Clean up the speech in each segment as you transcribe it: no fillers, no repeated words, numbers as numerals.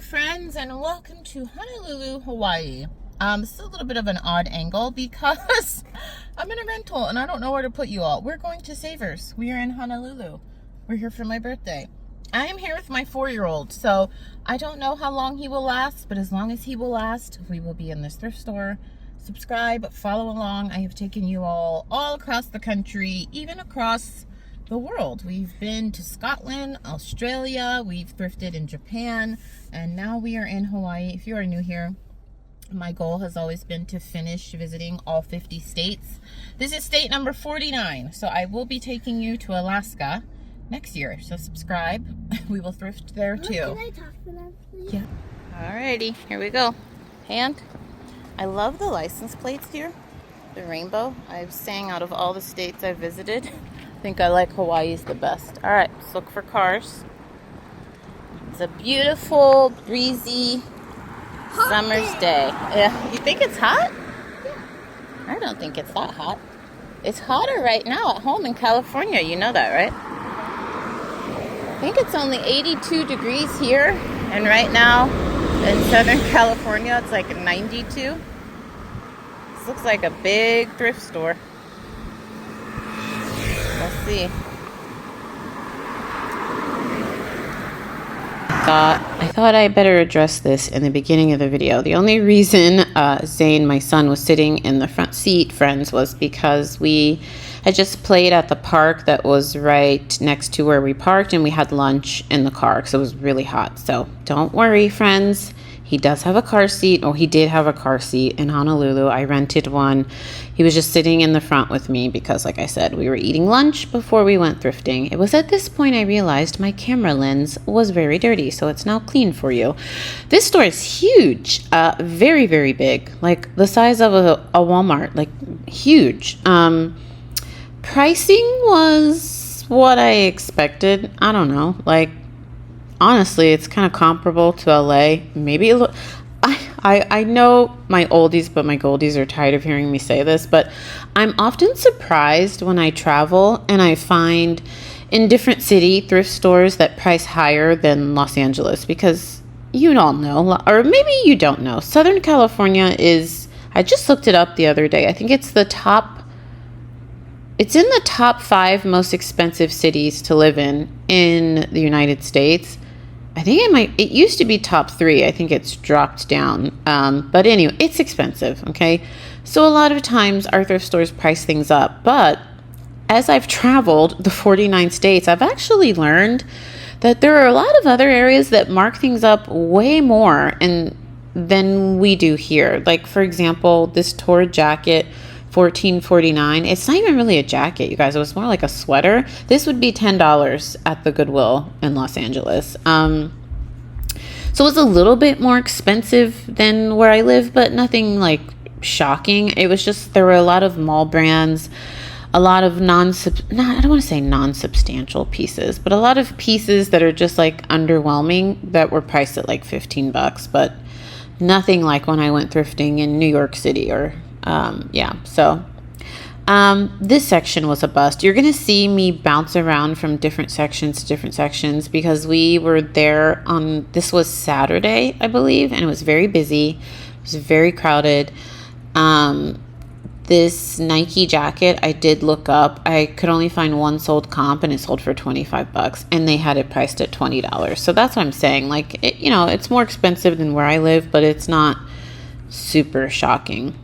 friends, and welcome to Honolulu, Hawaii. This is a little bit of an odd angle because I'm in a rental and I don't know where to put you all. We're going to Savers. We are in Honolulu. We're here for my birthday. I am here with my 4-year-old, so I don't know how long he will last, but as long as he will last, we will be in this thrift store. Subscribe, follow along. I have taken you all across the country, even across the world. We've been to Scotland, Australia, we've thrifted in Japan, and now we are in Hawaii. If you are new here, my goal has always been to finish visiting all 50 states. This is state number 49, so I will be taking you to Alaska next year. So subscribe. We will thrift there too. Can I talk to them, please? Yeah. Alrighty, here we go. Hand. I love the license plates here. The rainbow. I'm saying out of all the states I've visited, I think I like Hawaii's the best. All right, let's look for cars. It's a beautiful, breezy summer's day. Yeah, you think it's hot? Yeah. I don't think it's that hot. It's hotter right now at home in California. You know that, right? I think it's only 82 degrees here, and right now in Southern California, it's like 92. This looks like a big thrift store. Let's see. I thought I better address this in the beginning of the video. The only reason Zane, my son, was sitting in the front seat, friends, was because we had just played at the park that was right next to where we parked, and we had lunch in the car because it was really hot. So don't worry, friends. He does have a car seat, or he did have a car seat in Honolulu. I rented one. He was just sitting in the front with me because, like I said, we were eating lunch before we went thrifting. It was at this point I realized my camera lens was very dirty, so it's now clean for you. This store is huge, very, very big, like the size of a Walmart, like huge. Pricing was what I expected. I don't know, like, honestly, it's kind of comparable to LA. Maybe a little. I know my oldies, but my goldies are tired of hearing me say this, but I'm often surprised when I travel and I find in different city thrift stores that price higher than Los Angeles, because you all know, or maybe you don't know, Southern California is, I just looked it up the other day. I think it's in the top 5 most expensive cities to live in the United States. I think it used to be top 3. I think it's dropped down. But anyway, it's expensive, okay? So a lot of times our thrift stores price things up. But as I've traveled the 49 states, I've actually learned that there are a lot of other areas that mark things up way more than we do here. Like, for example, this Torrid jacket, $14.49. It's not even really a jacket, you guys. It was more like a sweater. This would be $10 at the Goodwill in Los Angeles. So it's a little bit more expensive than where I live, but nothing like shocking. It was just, there were a lot of mall brands, a lot of I don't want to say non-substantial pieces, but a lot of pieces that are just like underwhelming that were priced at like $15, but nothing like when I went thrifting in New York City or this section was a bust. You're going to see me bounce around from different sections to different sections because we were there this was Saturday, I believe, and it was very busy. It was very crowded. This Nike jacket, I did look up. I could only find one sold comp, and it sold for $25, and they had it priced at $20. So that's what I'm saying. Like, it's more expensive than where I live, but it's not super shocking.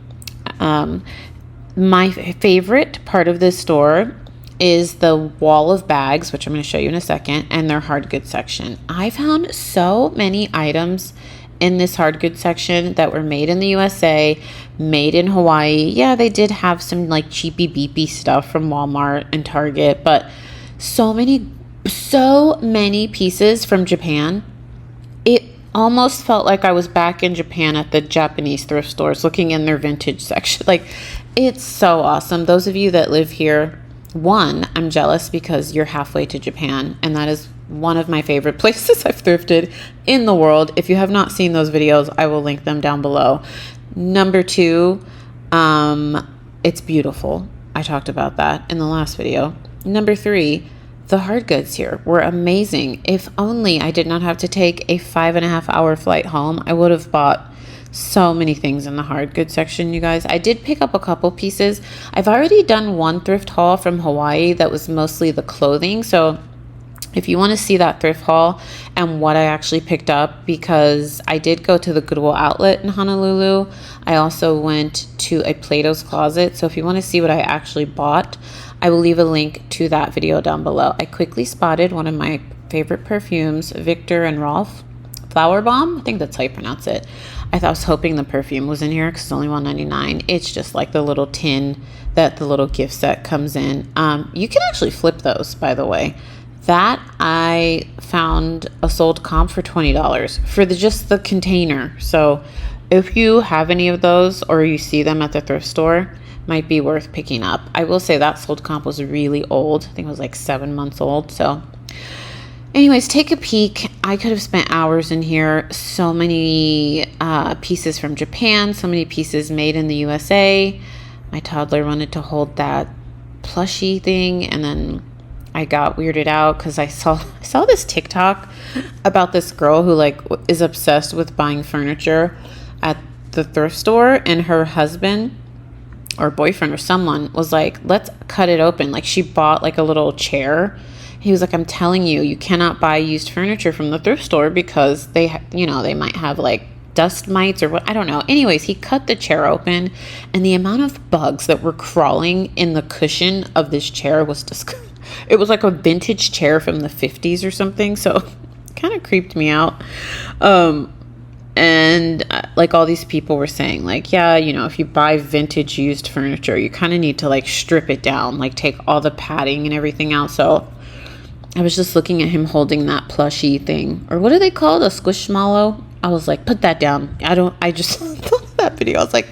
My favorite part of this store is the wall of bags, which I'm going to show you in a second, and their hard goods section. I found so many items in this hard goods section that were made in the USA, made in Hawaii. Yeah, they did have some like cheapy beepy stuff from Walmart and Target, but so many pieces from Japan. It almost felt like I was back in Japan at the Japanese thrift stores looking in their vintage section. Like, it's so awesome. Those of you that live here, I'm jealous because you're halfway to Japan, and that is one of my favorite places I've thrifted in the world. If you have not seen those videos, I will link them down below. Number 2, it's beautiful. I talked about that in the last video. Number 3, The hard goods here were amazing. If only I did not have to take a 5.5 hour flight home, I would have bought so many things in the hard goods section, you guys. I did pick up a couple pieces. I've already done one thrift haul from Hawaii that was mostly the clothing. So if you want to see that thrift haul and what I actually picked up, because I did go to the Goodwill outlet in Honolulu. I also went to a Plato's Closet. So if you want to see what I actually bought, I will leave a link to that video down below. I quickly spotted one of my favorite perfumes, Victor and Rolf Flower Bomb. I think that's how you pronounce it. I was hoping the perfume was in here because it's only $1.99. It's just like the little tin that the little gift set comes in. You can actually flip those, by the way. That I found a sold comp for $20 for just the container. So if you have any of those or you see them at the thrift store, might be worth picking up. I will say that sold comp was really old. I think it was like 7 months old. So anyways, take a peek. I could have spent hours in here. So many pieces from Japan, so many pieces made in the USA. My toddler wanted to hold that plushie thing, and then I got weirded out because I saw this TikTok about this girl who like is obsessed with buying furniture at the thrift store, and her husband or boyfriend or someone was like, let's cut it open. Like she bought like a little chair. He was like, I'm telling you, you cannot buy used furniture from the thrift store because they might have like dust mites or what, I don't know. Anyways, he cut the chair open, and the amount of bugs that were crawling in the cushion of this chair was disgusting. It was like a vintage chair from the 50s or something. So it kind of creeped me out. And like all these people were saying like, yeah, if you buy vintage used furniture, you kind of need to like strip it down, like take all the padding and everything out. So I was just looking at him holding that plushie thing, or what are they called? A squishmallow. I was like, put that down. I just thought that video. I was like,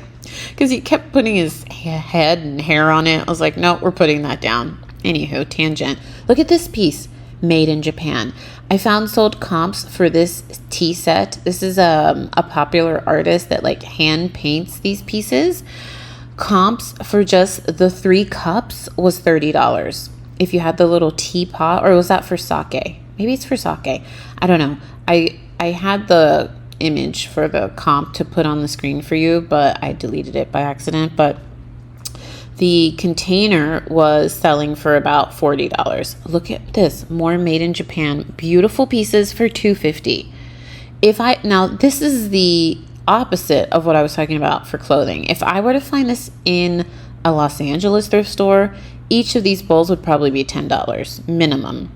because he kept putting his head and hair on it. I was like, no, we're putting that down. Anywho, tangent. Look at this piece made in Japan. I found sold comps for this tea set. This is a popular artist that like hand paints these pieces. Comps for just the 3 cups was $30. If you had the little teapot, or was that for sake? Maybe it's for sake. I don't know. I had the image for the comp to put on the screen for you, but I deleted it by accident. But the container was selling for about $40. Look at this, more made in Japan. Beautiful pieces for $250. Now this is the opposite of what I was talking about for clothing. If I were to find this in a Los Angeles thrift store, each of these bowls would probably be $10 minimum.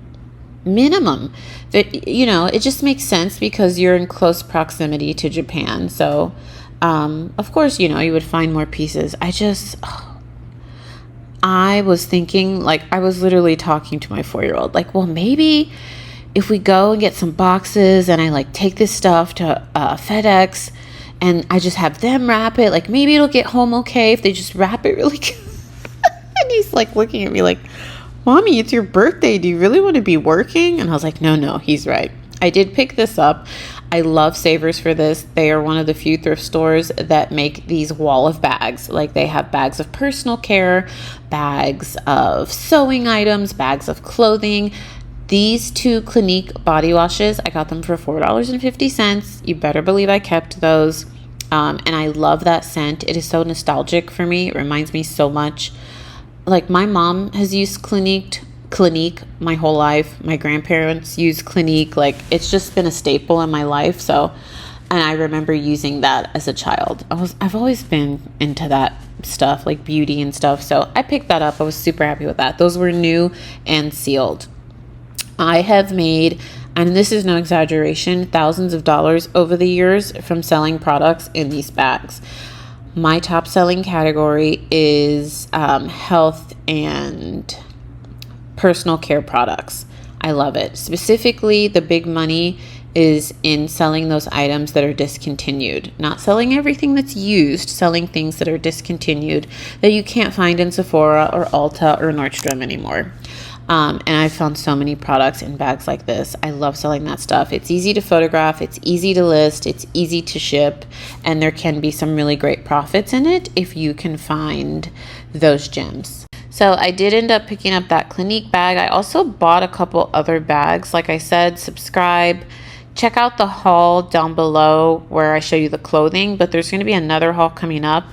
That, it just makes sense because you're in close proximity to Japan. So, of course, you would find more pieces. I was thinking, like, I was literally talking to my 4-year-old, like, well, maybe if we go and get some boxes and I like take this stuff to FedEx and I just have them wrap it, like maybe it'll get home okay if they just wrap it really good. And he's like looking at me like, Mommy, it's your birthday. Do you really want to be working? And I was like, no, he's right. I did pick this up. I love Savers for this. They are one of the few thrift stores that make these wall of bags. Like they have bags of personal care, bags of sewing items, bags of clothing. These 2 Clinique body washes, I got them for $4.50. You better believe I kept those. And I love that scent. It is so nostalgic for me. It reminds me so much. Like my mom has used Clinique my whole life. My grandparents use Clinique. Like it's just been a staple in my life. So, and I remember using that as a child. I've always been into that stuff, like beauty and stuff. So I picked that up. I was super happy with that. Those were new and sealed. I have made, and this is no exaggeration, thousands of dollars over the years from selling products in these bags. My top selling category is health and personal care products. I love it. Specifically, the big money is in selling those items that are discontinued. Not selling everything that's used, selling things that are discontinued that you can't find in Sephora or Ulta or Nordstrom anymore. And I found so many products in bags like this. I love selling that stuff. It's easy to photograph, it's easy to list, it's easy to ship, and there can be some really great profits in it if you can find those gems. So I did end up picking up that Clinique bag. I also bought a couple other bags. Like I said, subscribe. Check out the haul down below where I show you the clothing, but there's going to be another haul coming up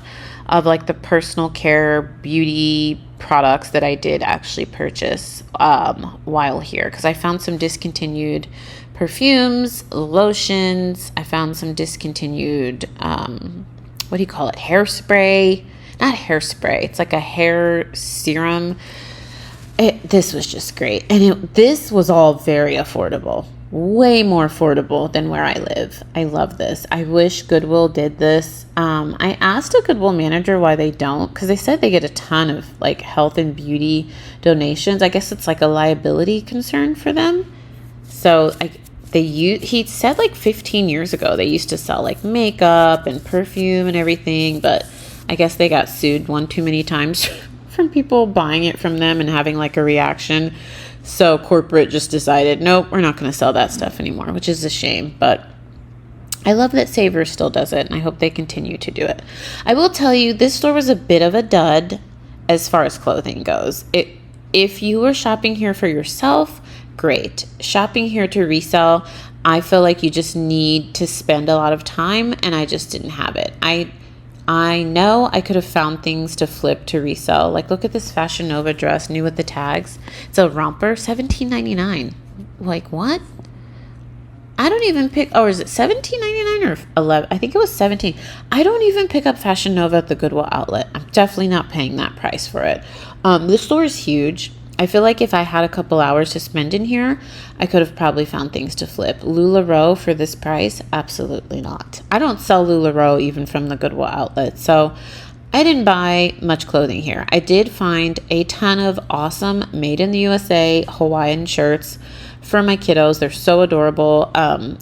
of like the personal care beauty products that I did actually purchase while here, because I found some discontinued perfumes, lotions. I found some discontinued, what do you call it? Hairspray. Not hairspray. It's like a hair serum. This was just great. And this was all very affordable. Way more affordable than where I live. I love this. I wish Goodwill did this. I asked a Goodwill manager why they don't, because they said they get a ton of like health and beauty donations. I guess it's like a liability concern for them. So he said like 15 years ago they used to sell like makeup and perfume and everything, but I guess they got sued one too many times from people buying it from them and having like a reaction. So corporate just decided, nope, we're not going to sell that stuff anymore, which is a shame. But I love that Savers still does it, and I hope they continue to do it. I will tell you, this store was a bit of a dud as far as clothing goes. If you were shopping here for yourself, great. Shopping here to resell, I feel like you just need to spend a lot of time, and I just didn't have it. I know I could have found things to flip to resell. Like, look at this Fashion Nova dress, new with the tags. It's a romper, $17.99. Like, what? I don't even pick, or is it $17.99 or $11? I think it was $17. I don't even pick up Fashion Nova at the Goodwill outlet. I'm definitely not paying that price for it. This store is huge. I feel like if I had a couple hours to spend in here, I could have probably found things to flip. LuLaRoe for this price? Absolutely not. I don't sell LuLaRoe even from the Goodwill outlet, so I didn't buy much clothing here. I did find a ton of awesome made in the USA Hawaiian shirts for my kiddos. They're so adorable.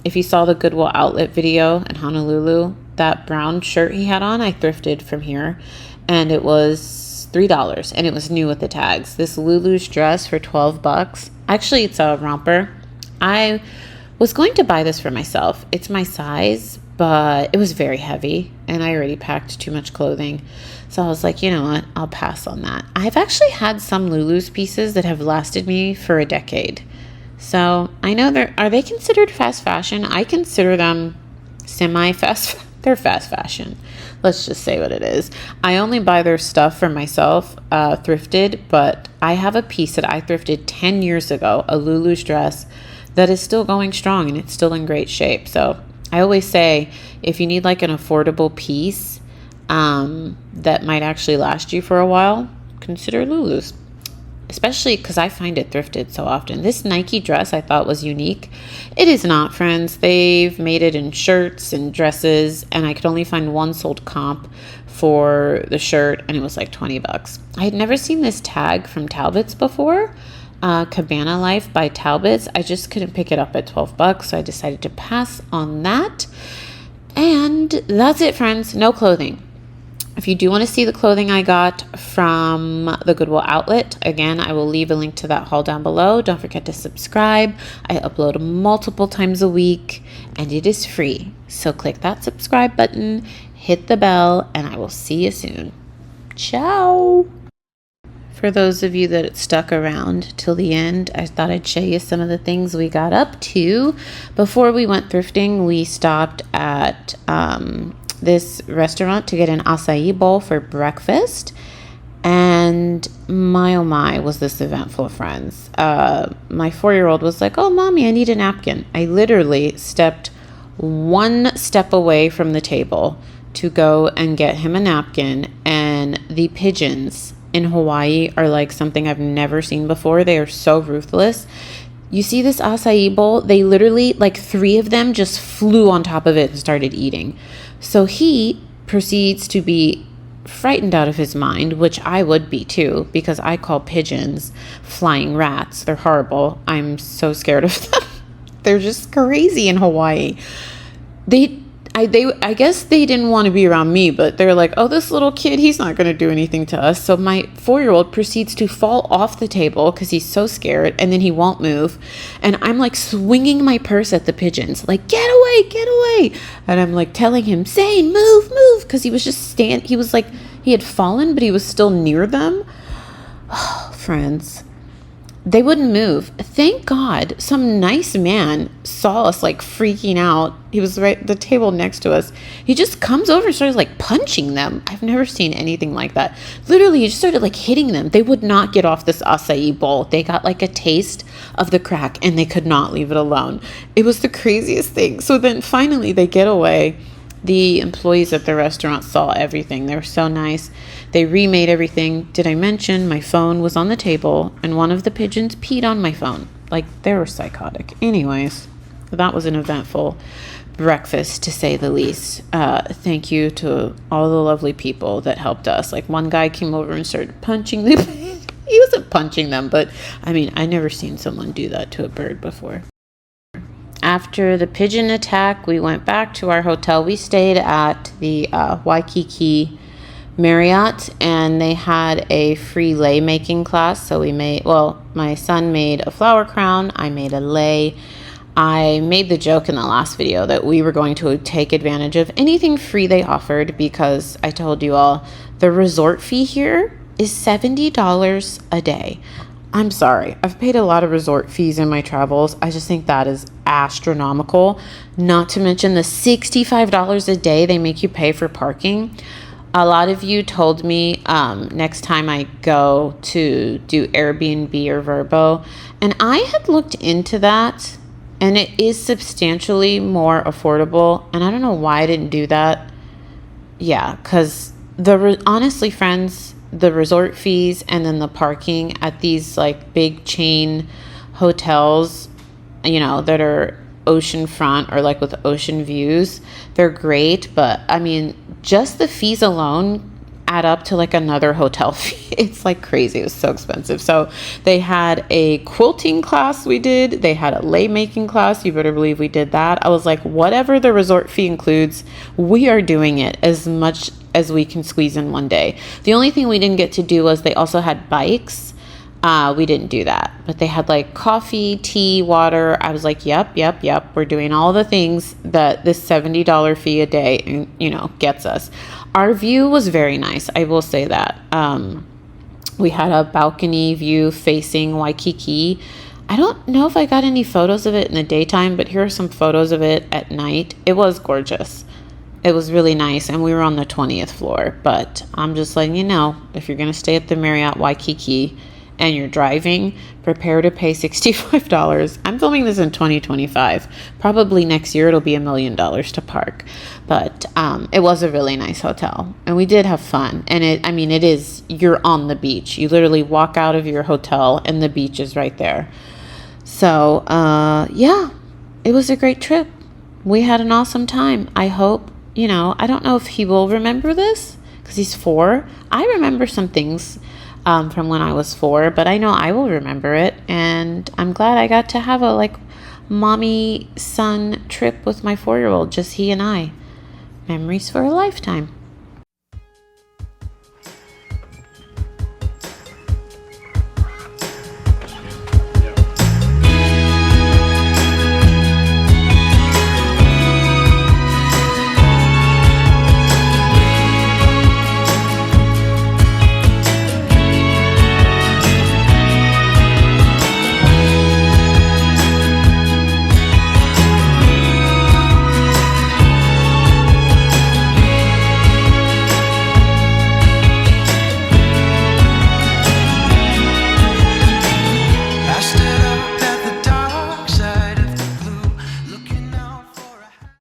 If you saw the Goodwill outlet video in Honolulu, that brown shirt he had on, I thrifted from here, and it was $3, and it was new with the tags. This Lulu's dress for $12. Actually, it's a romper. I was going to buy this for myself. It's my size, but it was very heavy, and I already packed too much clothing. So I was like, you know what? I'll pass on that. I've actually had some Lulu's pieces that have lasted me for a decade. So I know are they considered fast fashion? I consider them semi-fast. They're fast fashion. Let's just say what it is. I only buy their stuff for myself, thrifted, but I have a piece that I thrifted 10 years ago, a Lulu's dress that is still going strong and it's still in great shape. So I always say, if you need like an affordable piece that might actually last you for a while, consider Lulu's. Especially because I find it thrifted so often. This Nike dress I thought was unique. It is not, friends. They've made it in shirts and dresses, and I could only find one sold comp for the shirt, and it was like $20. I had never seen this tag from Talbot's before, Cabana Life by Talbot's. I just couldn't pick it up at $12, so I decided to pass on that. And that's it, friends. No clothing. If you do want to see the clothing I got from the Goodwill outlet, again, I will leave a link to that haul down below. Don't forget to subscribe. I upload multiple times a week, and it is free. So click that subscribe button, hit the bell, and I will see you soon. Ciao! For those of you that stuck around till the end, I thought I'd show you some of the things we got up to. Before we went thrifting, we stopped at this restaurant to get an acai bowl for breakfast, and my oh my was this eventful, friends. My 4-year-old was like, oh mommy, I need a napkin. I literally stepped one step away from the table to go and get him a napkin, and the pigeons in Hawaii are like something I've never seen before. They are so ruthless. You see this acai bowl? They literally, like 3 of them just flew on top of it and started eating. So he proceeds to be frightened out of his mind, which I would be too, because I call pigeons flying rats. They're horrible. I'm so scared of them. They're just crazy in Hawaii. I guess they didn't want to be around me, but they're like, oh, this little kid, he's not going to do anything to us. So my 4-year-old proceeds to fall off the table because he's so scared, and then he won't move. And I'm like swinging my purse at the pigeons, like, get away, get away. And I'm like telling him, Zane, move, move. Because he was just he was like, he had fallen, but he was still near them. Oh, friends, they wouldn't move. Thank God some nice man saw us like freaking out. He was right at the table next to us. He just comes over and started like punching them. I've never seen anything like that. Literally, he just started like hitting them. They would not get off this acai bowl. They got like a taste of the crack and they could not leave it alone. It was the craziest thing. So then finally they get away. The employees at the restaurant saw everything. They were so nice. They remade everything. Did I mention my phone was on the table and one of the pigeons peed on my phone? Like, they were psychotic. Anyways, that was an eventful breakfast, to say the least. Thank you to all the lovely people that helped us. Like, one guy came over and started punching the he wasn't punching them, but I mean, I never seen someone do that to a bird before. After the pigeon attack, we went back to our hotel. We stayed at the Waikiki Marriott, and they had a free lei making class. So my son made a flower crown. I made a lei. I made the joke in the last video that we were going to take advantage of anything free they offered, because I told you all the resort fee here is $70 a day. I'm sorry. I've paid a lot of resort fees in my travels. I just think that is astronomical. Not to mention the $65 a day they make you pay for parking. A lot of you told me next time I go to do Airbnb or Vrbo. And I had looked into that, and it is substantially more affordable. And I don't know why I didn't do that. Yeah, because honestly, friends, the resort fees and then the parking at these like big chain hotels, you know, that are oceanfront or like with ocean views, they're great. But I mean, just the fees alone add up to like another hotel fee. It's like crazy. It was so expensive. So they had a quilting class we did. They had a lei making class. You better believe we did that. I was like, whatever the resort fee includes, we are doing it as much as we can squeeze in one day. The only thing we didn't get to do was they also had bikes. We didn't do that, but they had like coffee, tea, water. I was like, yep. We're doing all the things that this $70 fee a day, you know, gets us. Our view was very nice. I will say that. We had a balcony view facing Waikiki. I don't know if I got any photos of it in the daytime, but here are some photos of it at night. It was gorgeous. It was really nice, and we were on the 20th floor. But I'm just letting you know, if you're going to stay at the Marriott Waikiki and you're driving, prepare to pay $65. I'm filming this in 2025. Probably next year it'll be $1 million to park. But it was a really nice hotel, and we did have fun. And you're on the beach. You literally walk out of your hotel and the beach is right there. So yeah, it was a great trip. We had an awesome time. I hope, you know, I don't know if he will remember this because he's 4. I remember some things from when I was 4, but I know I will remember it. And I'm glad I got to have a like mommy son trip with my 4-year-old, just he and I. Memories for a lifetime.